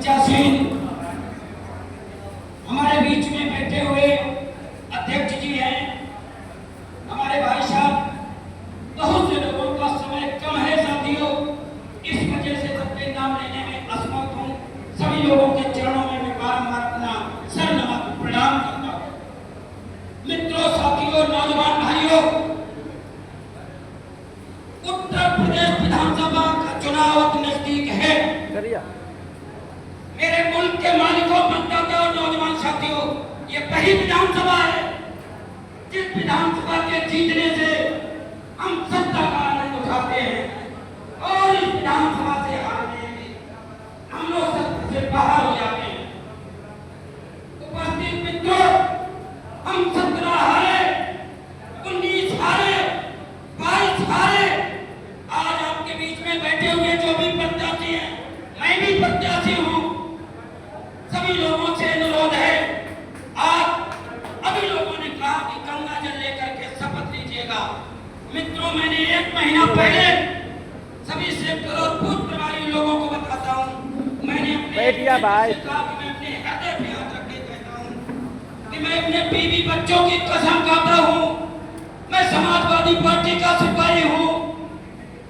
पंचासीन हमारे बीच में बैठे हुए अध्यक्ष जी हैं, हमारे भाई साहब। बहुत से लोगों का समय कम है साथियों, इस वजह से सबके नाम लेने में असमर्थ हूँ। सभी लोगों के चरणों में मैं बारंबार अपना सर नमन प्रणाम करता हूँ। मित्रों, साथियों, नौजवान भाइयों, उत्तर प्रदेश विधानसभा का चुनाव नजदीक है। मेरे मुल्क के मालिकों, मतदाता और नौजवान साथियों, ये पहली विधानसभा है जिस विधानसभा के जीतने से हम सत्ता का आनंद उठाते हैं और इस विधानसभा से हारने में हम लोग सत्ता से बाहर हो जाते हैं। उपस्थित मित्रों, हम 17 हारे, 19 हारे, 22 हारे। आज आपके बीच में बैठे हुए जो भी प्रत्याशी हैं, मैं भी प्रत्याशी हूँ। सभी लोगों से अनुरोध है, आप अभी लोगों ने कहा कि गंगा जल लेकर के शपथ लीजिएगा। मित्रों, मैंने 1 महीना पहले सभी सेक्टर और बूथ प्रभारी लोगों को बताता हूँ, मैंने अपने कहा कि मैं अपने हृदय पे हाथ रख के कहता हूँ कि मैं अपने बीवी बच्चों की कसम खाता हूँ, मैं समाजवादी पार्टी का सिपाही हूँ,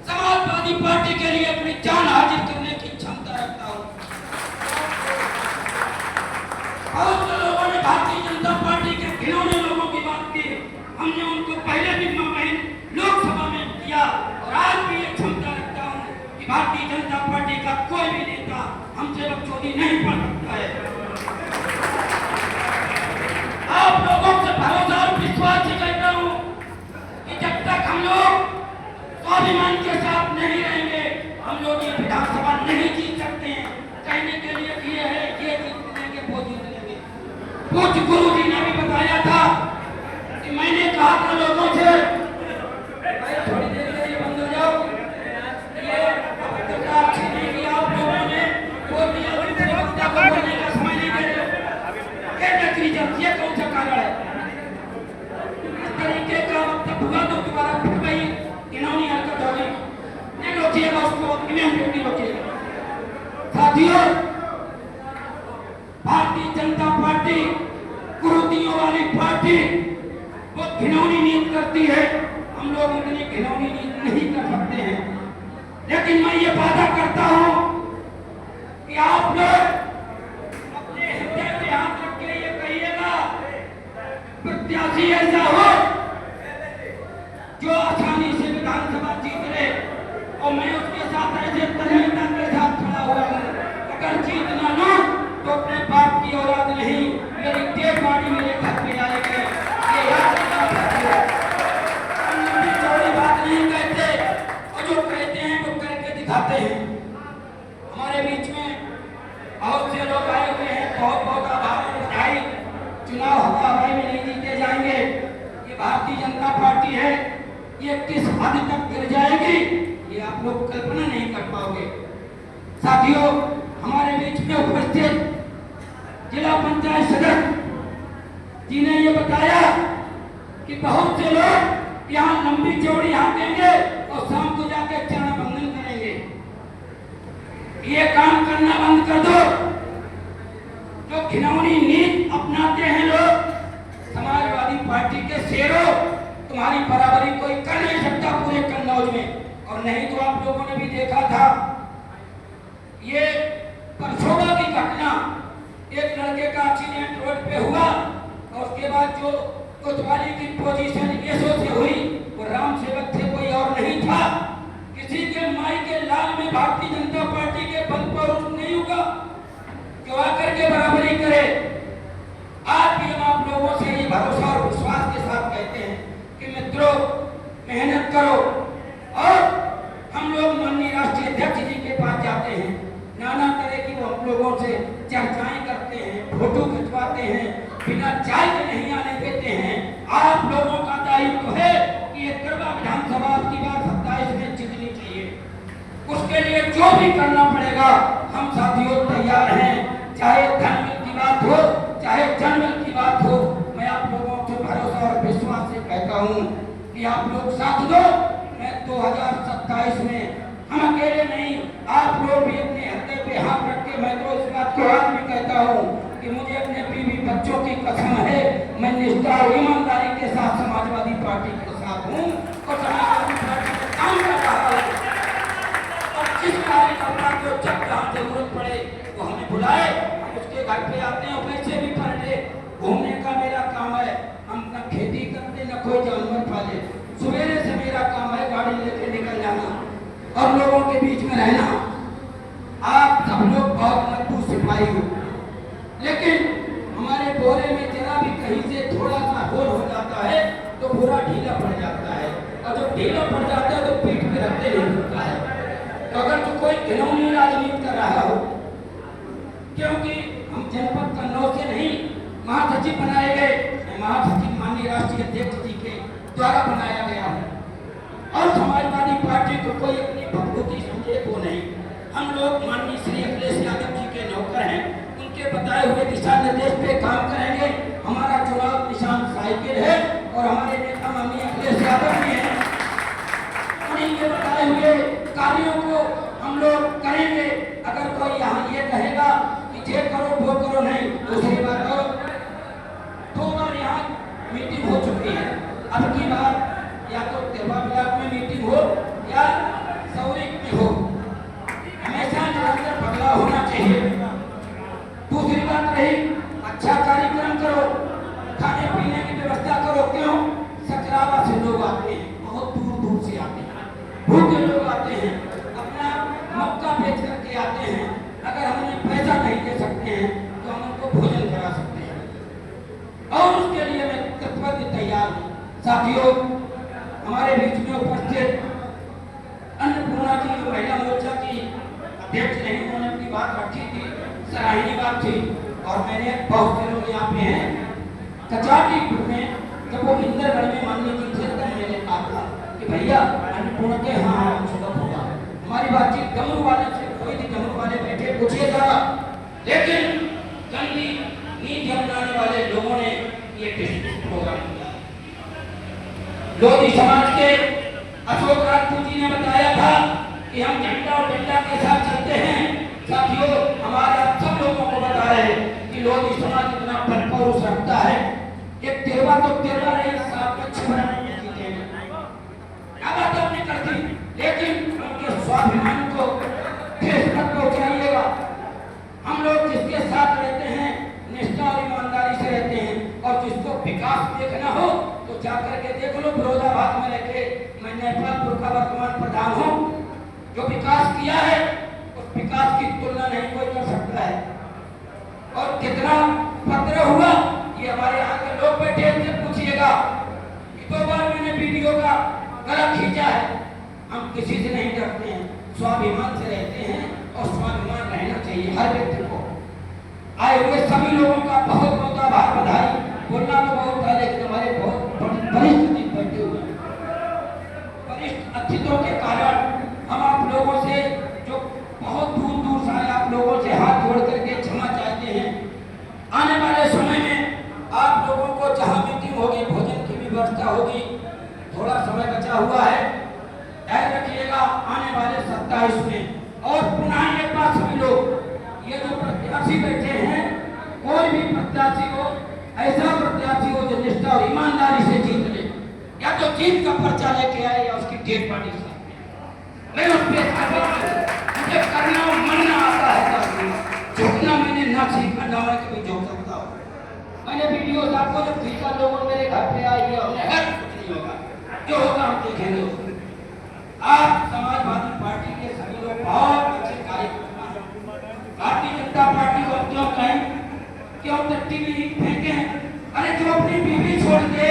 समाजवादी पार्टी के लिए अपनी जान हाजिर करने की क्षमता रखता हूँ। बहुत से लोगों ने भारतीय जनता पार्टी के घिनौने लोगों की बात की, हमने उनको पहले भी लोकसभा में किया और आज भी ये क्षमता रखता हूँ कि भारतीय जनता पार्टी का कोई भी नेता हमसे बकचोदी नहीं पड़ सकता है। आप लोगों से भरोसा और विश्वास ही करता हूँ कि जब तक हम लोग स्वाभिमान के साथ नहीं रहेंगे, हम लोग ये विधानसभा नहीं जीत सकते हैं। कहने के लिए ये है, ये जीत लेंगे, वो जीत लेंगे। पूज्य गुरु जी ने भी बताया था कि मैंने कहा था लोगों से, भाई थोड़ी देर के लिए बंद हो जाओ, ये पत्रकार छीने की आप लोगों ने बोल दिया, दूसरे वक्ता को बोलने का समय नहीं दे रहे। ये नतीजा, ये कौन सा कारण है? इस तरीके का वक्तव्य हुआ तो दोबारा फिर वही घिनौनी हरकत होगी। नहीं रोकिएगा उसको, इन्हें रोकिएगा। साथियों, भारतीय जनता पार्टी कुरीतियों वाली पार्टी वो घिनौनी नीति करती है। हम लोग उतनी घिनौनी नीति नहीं कर सकते हैं, लेकिन मैं ये वादा करता हूं कि आप लोग अपने हृदय पे हाथ रख के ये कहिएगा, प्रत्याशी ऐसा हो जो आसानी से विधानसभा जीत ले और मैं उसके साथ ऐसे तन्मयता के साथ खड़ा हुआ हूँ। अगर जीत ना लो तो अपने बाप की औलाद नहीं, मेरी डेड बॉडी मेरे घर पे आएगी। ये याद रखना। हम लंबी चौड़ी बात नहीं कहते और जो कहते हैं वो करके दिखाते हैं। हमारे बीच में बहुत से लोग आए हुए हैं, बहुत बहुत आभार और बधाई। चुनाव हवा में नहीं जीते जाएंगे। ये भारतीय जनता पार्टी है, ये किस हद तक गिर जाएगी ये आप लोग कल्पना नहीं कर पाओगे। साथियों, हमारे बीच में उपस्थित जिला पंचायत सदस्य जी ने ये बताया कि बहुत से लोग यहाँ लंबी चौड़ी हाथ देंगे और शाम को जाकर चरण बंधन करेंगे। ये काम करना बंद कर दो। जो घिनौनी नीति अपनाते हैं लोग, समाजवादी पार्टी के शेरों, तुम्हारी बराबरी कोई कर नहीं सकता पूरे कन्नौज में। और नहीं तो आप लोगों ने भी देखा था, ये परसों की घटना, एक लड़के का एक्सीडेंट रोड पे हुआ और उसके बाद जो कोतवाली की पोजीशन एसओ से हुई, वो राम सेवक थे, कोई और नहीं था। किसी के माई के लाल में भारतीय जनता पार्टी के बल पर नहीं होगा जो आकर के बराबरी करे। आज भी हम आप लोगों से ये भरोसा और विश्वास के साथ कहते हैं कि मित्रों, मेहनत करो। और हम लोग माननीय राष्ट्रीय अध्यक्ष जी के पास जाते हैं, नाना तरह की वो हम लोगों से चर्चाएं करते हैं, फोटो खिंचवाते हैं, बिना चाय के नहीं आने देते हैं। आप लोगों का दायित्व है कि ये गरबा विधानसभा की बार 27 में जीतनी चाहिए। उसके लिए जो भी करना पड़ेगा हम साथियों तैयार हैं, चाहे धनबल की बात हो, चाहे जनबल की बात हो। मैं आप लोगों से भरोसा और विश्वास से कहता हूँ कि आप लोग साथ दो। मैं 2027 में हम अकेले नहीं, आप लोग भी अपने हृदय पे हाथ रख के कि मैं तो इस बात को आज भी कहता हूँ कि मुझे अपने बीवी बच्चों की कसम है, मैं निष्ठा और ईमानदारी के साथ समाजवादी पार्टी के साथ हूँ और समाजवादी पार्टी में काम कर रहा हूँ। और जिस कार्यकर्ता को जब जहाँ जरूरत पड़े वो हमें बुलाए, हम उसके घर पे आते हैं, पैसे भी भर ले। घूमने का मेरा काम है, हम न खेती करते न कोई जानवर पाले। सवेरे से मेरा काम है गाड़ी लेके निकल जाना और लोगों के बीच में रहना। आप सब लोग बहुत मजबूत सिपाही हो, लेकिन हमारे बोरे में जरा भी कहीं से थोड़ा सा होल हो जाता है तो पूरा ढीला पड़ जाता है, और जब ढीला पड़ जाता है तो पीठ पे रखते नहीं होता है। तो अगर तो कोई घिनौनी राजनीति कर रहा हो, क्योंकि हम जनपद कन्नौज से नहीं महासचिव बनाए गए, महासचिव माननीय राष्ट्रीय अध्यक्ष जी के द्वारा बनाया गया है, और समाजवादी पार्टी को कोई अपनी भभूति समझे वो नहीं। हम लोग माननीय श्री अखिलेश यादव जी के नौकर हैं, उनके बताए हुए दिशा निर्देश पे काम करेंगे। हमारा चुनाव निशान साइकिल है और हमारे नेता माननीय अखिलेश यादव जी हैं, उन्हीं के बताए हुए कार्यों को हम लोग करेंगे। अगर कोई यहाँ ये कहेगा कि ये करो वो करो, नहीं, दूसरी बात करो। 2 बार यहाँ मीटिंग हो चुकी है, अब की बार या तो तेरवा ब्लॉक में मीटिंग हो या सौरिक में हो, हमेशा निरंतर बदलाव होना चाहिए। दूसरी बात रही, अच्छा कार्यक्रम करो, खाने पीने की व्यवस्था करो। क्यों? सकरावा से लोग आते हैं, बहुत दूर दूर से आते हैं, भूखे लोग आते हैं, अपना मक्का बेच करके आते हैं। अगर हम उन्हें पैसा नहीं दे सकते हैं तो हम उनको भोजन करा सकते हैं, और उसके लिए मैं तत्पर तैयार हूँ। साथियों, हमारे बीच में उपस्थित अन्नपूर्णा जी जो महिला मोर्चा की अध्यक्ष रही, उन्होंने अपनी बात रखी थी, सराहनीय बात थी, और मैंने बहुत से लोग यहाँ पे हैं कचाटी में, जब वो इंदरगढ़ में माननीय जी थे तब मैंने कहा था कि भैया अन्नपूर्णा के हाँ सुलभ होगा। हमारी बातचीत डमरू वाले से कोई थी, डमरू वाले बैठे पूछिएगा, लेकिन गंदी नीति अपनाने वाले लोगों ने ये प्रोग्राम किया। लोधी समाज के अशोक राजपूत जी ने बताया था कि हम झंडा और डंडा के साथ चलते हैं। साथियों, हमारे आप सब लोगों को बता रहे हैं कि लोधी समाज इतना पौरुष रखता है, एक तिरवा तो तिरवा नहीं, 7 में 6 बनाने जीते हैं, क्या बात आपने कर दी, लेकिन उनके स्वाभिमान को ठेस मत पहुंचाइएगा। हम लोग जिसके साथ रहते हैं निष्ठा और ईमानदारी से रहते हैं, और जिसको विकास देखना हो तो जाकर के देख लो। फिरोजाबाद में रहकर मैं नेपालपुर का वर्तमान प्रधान हूँ, जो विकास किया है उस विकास की तुलना नहीं कोई कर सकता है। और कितना पत्र हुआ ये हमारे यहाँ के लोग बैठे से पूछिएगा कि 2 बार मैंने वीडियो का गला खींचा है। हम किसी से नहीं डरते हैं, स्वाभिमान से रहते हैं, और स्वाभिमान रहना चाहिए हर व्यक्ति को। आए हुए सभी लोगों का बहुत बहुत आभार, बधाई। बोलना तो बहुत था, लेकिन हमारे बहुत वरिष्ठ अतिथि बैठे हुए हैं। वरिष्ठ अतिथियों के कारण हम आप लोगों से जो बहुत दूर दूर से आए, आप लोगों से हाथ जोड़ करके क्षमा चाहते हैं। आने वाले समय में आप लोगों को जहाँ मीटिंग होगी, भोजन की भी व्यवस्था होगी। थोड़ा समय बचा हुआ है, ध्यान रखिएगा आने वाले 27 में। और पुनः एक बात सभी लोग, ये जो प्रत्याशी बैठे हैं, कोई भी प्रत्याशी हो, ऐसा प्रत्याशी हो जो निष्ठा और ईमानदारी से जीत ले, या तो जीत का पर्चा लेके आए या उसकी डेड पार्टी साथ में। मैं उस पे मुझे करना मनना आता है, झुकना मैंने ना सीखा, ना मैं कभी झुक सकता हूँ। मैंने वीडियो आपको जब खींचा, लोगों मेरे घर पे आई है, हमने हर कुछ नहीं होगा, जो होगा हम देखेंगे। आप समाजवादी पार्टी के सभी लोग बहुत अच्छे कार्यकर्ता हैं। भारतीय जनता पार्टी को क्यों कहें, क्यों टट्टी में फेंके? अरे जो अपनी बीवी छोड़ के